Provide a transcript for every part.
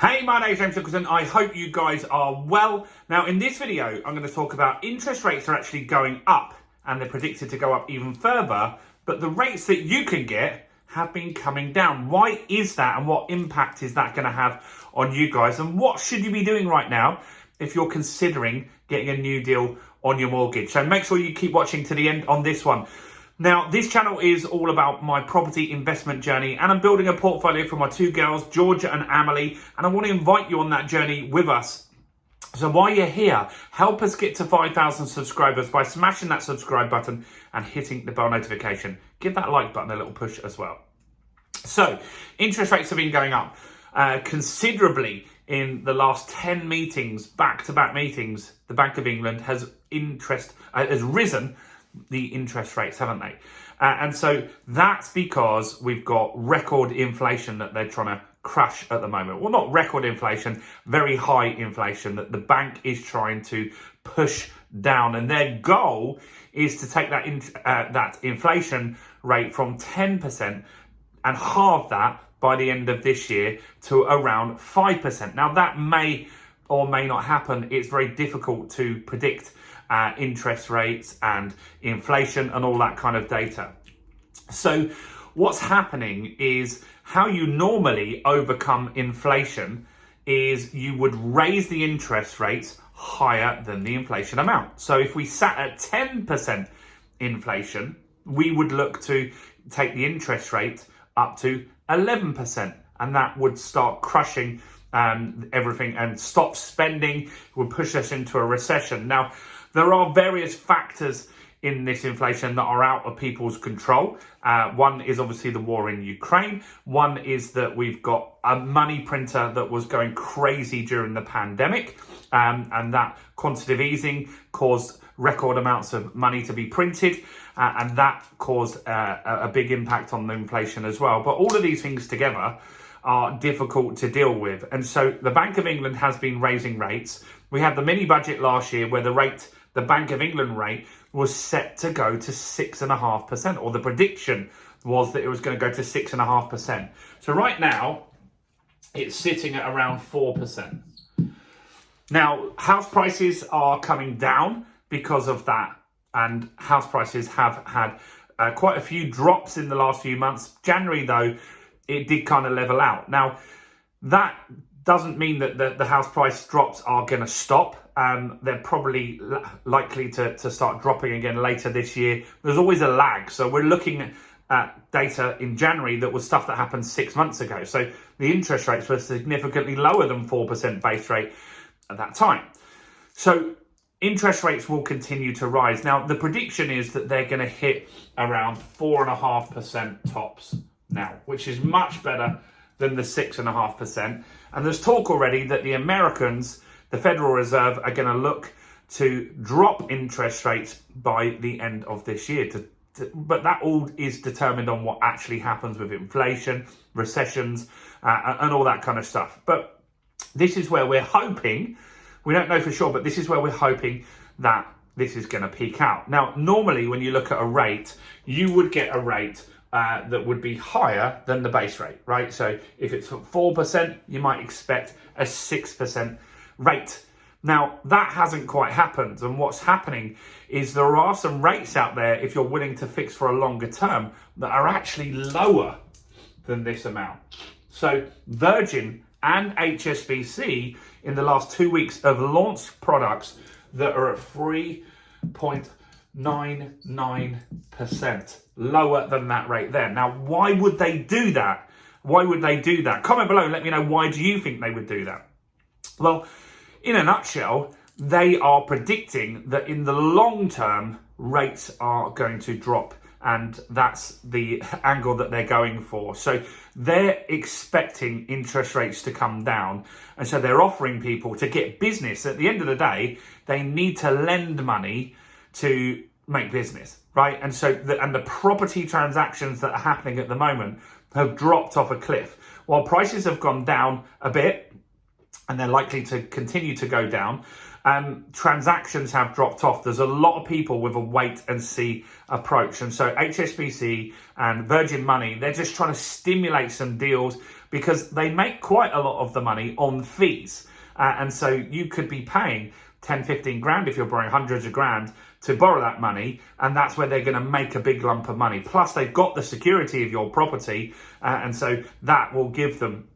Hey, my name's James Nicholson. I hope you guys are well. Now, in this video, I'm going to talk about interest rates are actually going up and they're predicted to go up even further, but the rates that you can get have been coming down. Why is that and what impact is that going to have on you guys? And what should you be doing right now if you're considering getting a new deal on your mortgage? So make sure you keep watching to the end on this one. Now, this channel is all about my property investment journey, and I'm building a portfolio for my two girls, Georgia and Amelie, and I want to invite you on that journey with us. So while you're here, help us get to 5,000 subscribers by smashing that subscribe button and hitting the bell notification. Give that like button a little push as well. So, interest rates have been going up considerably in the last 10 meetings, back-to-back meetings. The Bank of England has risen the interest rates, haven't they? And so that's because we've got record inflation that they're trying to crush at the moment. Well, not record inflation, very high inflation that the bank is trying to push down. And their goal is to take that inflation rate from 10% and halve that by the end of this year to around 5%. Now, that may or may not happen. It's very difficult to predict interest rates and inflation and all that kind of data. So what's happening is how you normally overcome inflation is you would raise the interest rates higher than the inflation amount. So if we sat at 10% inflation, we would look to take the interest rate up to 11%, and that would start crushing everything and stop spending, would push us into a recession. Now, there are various factors in this inflation that are out of people's control. One is obviously the war in Ukraine. One is that we've got a money printer that was going crazy during the pandemic, and that quantitative easing caused record amounts of money to be printed, and that caused a big impact on the inflation as well. But all of these things together are difficult to deal with. And so the Bank of England has been raising rates. We had the mini budget last year where the Bank of England rate was set to go to 6.5%, or the prediction was that it was going to go to 6.5%. So right now, it's sitting at around 4%. Now, house prices are coming down because of that, and house prices have had quite a few drops in the last few months. January, though, it did kind of level out. Now, that doesn't mean that the house price drops are going to stop. They're probably likely to start dropping again later this year. There's always a lag. So we're looking at data in January that was stuff that happened 6 months ago. So the interest rates were significantly lower than 4% base rate at that time. So interest rates will continue to rise. Now, the prediction is that they're going to hit around 4.5% tops now, which is much better than the 6.5%. And there's talk already that the Americans, the Federal Reserve, are going to look to drop interest rates by the end of this year. But that all is determined on what actually happens with inflation, recessions, and all that kind of stuff. But this is where we're hoping, we don't know for sure, but this is where we're hoping that this is going to peak out. Now, normally when you look at a rate, you would get a rate that would be higher than the base rate, right? So if it's 4%, you might expect a 6% rate. Now, that hasn't quite happened. And what's happening is there are some rates out there, if you're willing to fix for a longer term, that are actually lower than this amount. So Virgin and HSBC in the last 2 weeks have launched products that are at 3.99% lower than that rate there. Now, why would they do that? Why would they do that? Comment below and let me know, why do you think they would do that? Well, in a nutshell, they are predicting that in the long term, rates are going to drop. And that's the angle that they're going for. So they're expecting interest rates to come down. And so they're offering people to get business. At the end of the day, they need to lend money to make business, right? And so the property transactions that are happening at the moment have dropped off a cliff. While prices have gone down a bit, and they're likely to continue to go down, transactions have dropped off. There's a lot of people with a wait and see approach. And so HSBC and Virgin Money, they're just trying to stimulate some deals because they make quite a lot of the money on fees. And so you could be paying 10, 15 grand if you're borrowing hundreds of grand to borrow that money, and that's where they're going to make a big lump of money. Plus, they've got the security of your property, and so that will give them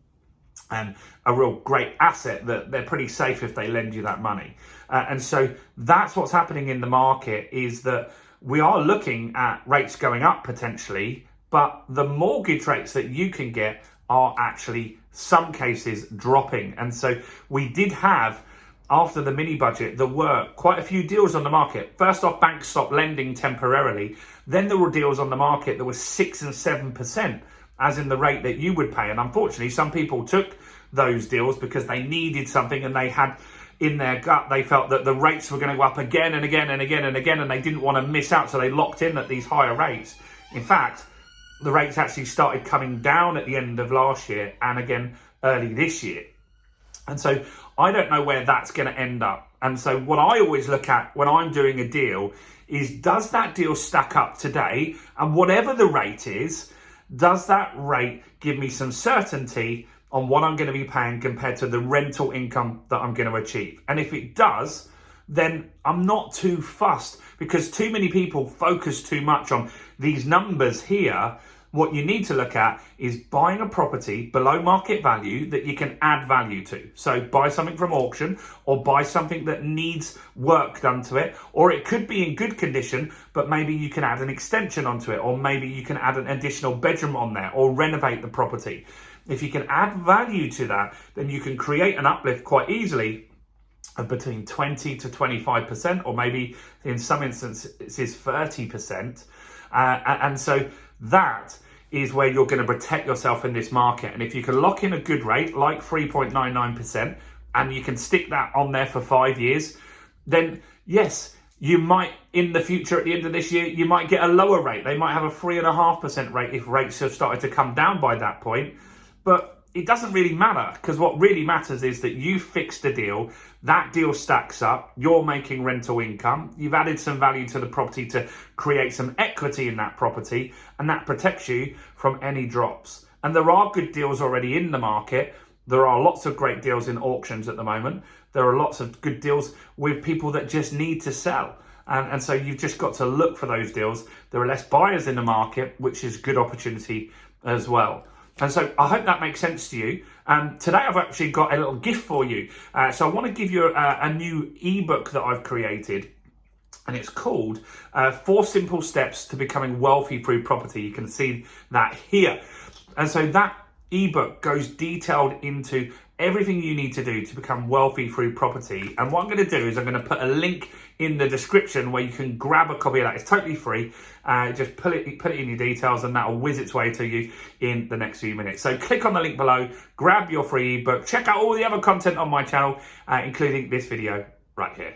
a real great asset that they're pretty safe if they lend you that money. And so that's what's happening in the market, is that we are looking at rates going up potentially, but the mortgage rates that you can get are actually, some cases, dropping. And so we did have, after the mini budget, there were quite a few deals on the market. First off, banks stopped lending temporarily. Then there were deals on the market that were 6 and 7%, as in the rate that you would pay. And unfortunately, some people took those deals because they needed something, and they had in their gut, they felt that the rates were going to go up again and again and again and again, and they didn't want to miss out, so they locked in at these higher rates. In fact, the rates actually started coming down at the end of last year and again early this year. And so I don't know where that's going to end up. And so what I always look at when I'm doing a deal is, does that deal stack up today? And whatever the rate is, does that rate give me some certainty on what I'm going to be paying compared to the rental income that I'm going to achieve? And if it does, then I'm not too fussed, because too many people focus too much on these numbers here. What you need to look at is buying a property below market value that you can add value to. So buy something from auction, or buy something that needs work done to it, or it could be in good condition, but maybe you can add an extension onto it, or maybe you can add an additional bedroom on there, or renovate the property. If you can add value to that, then you can create an uplift quite easily of between 20 to 25%, or maybe in some instances 30%. And so that is where you're going to protect yourself in this market. And if you can lock in a good rate like 3.99%, and you can stick that on there for 5 years, then yes, you might, in the future, at the end of this year, you might get a lower rate. They might have a 3.5% rate if rates have started to come down by that point. But it doesn't really matter, because what really matters is that you fixed a deal, that deal stacks up, you're making rental income, you've added some value to the property to create some equity in that property, and that protects you from any drops. And there are good deals already in the market. There are lots of great deals in auctions at the moment. There are lots of good deals with people that just need to sell. And so you've just got to look for those deals. There are less buyers in the market, which is a good opportunity as well. And so I hope that makes sense to you. Today I've actually got a little gift for you. So I want to give you a new ebook that I've created, and it's called 4 Simple Steps to Becoming Wealthy Through Property. You can see that here. And so that ebook goes detailed into everything you need to do to become wealthy through property. And what I'm going to do is I'm going to put a link in the description where you can grab a copy of that. It's totally free. Just put it in your details, and that will whiz its way to you in the next few minutes. So click on the link below, grab your free ebook, check out all the other content on my channel, including this video right here.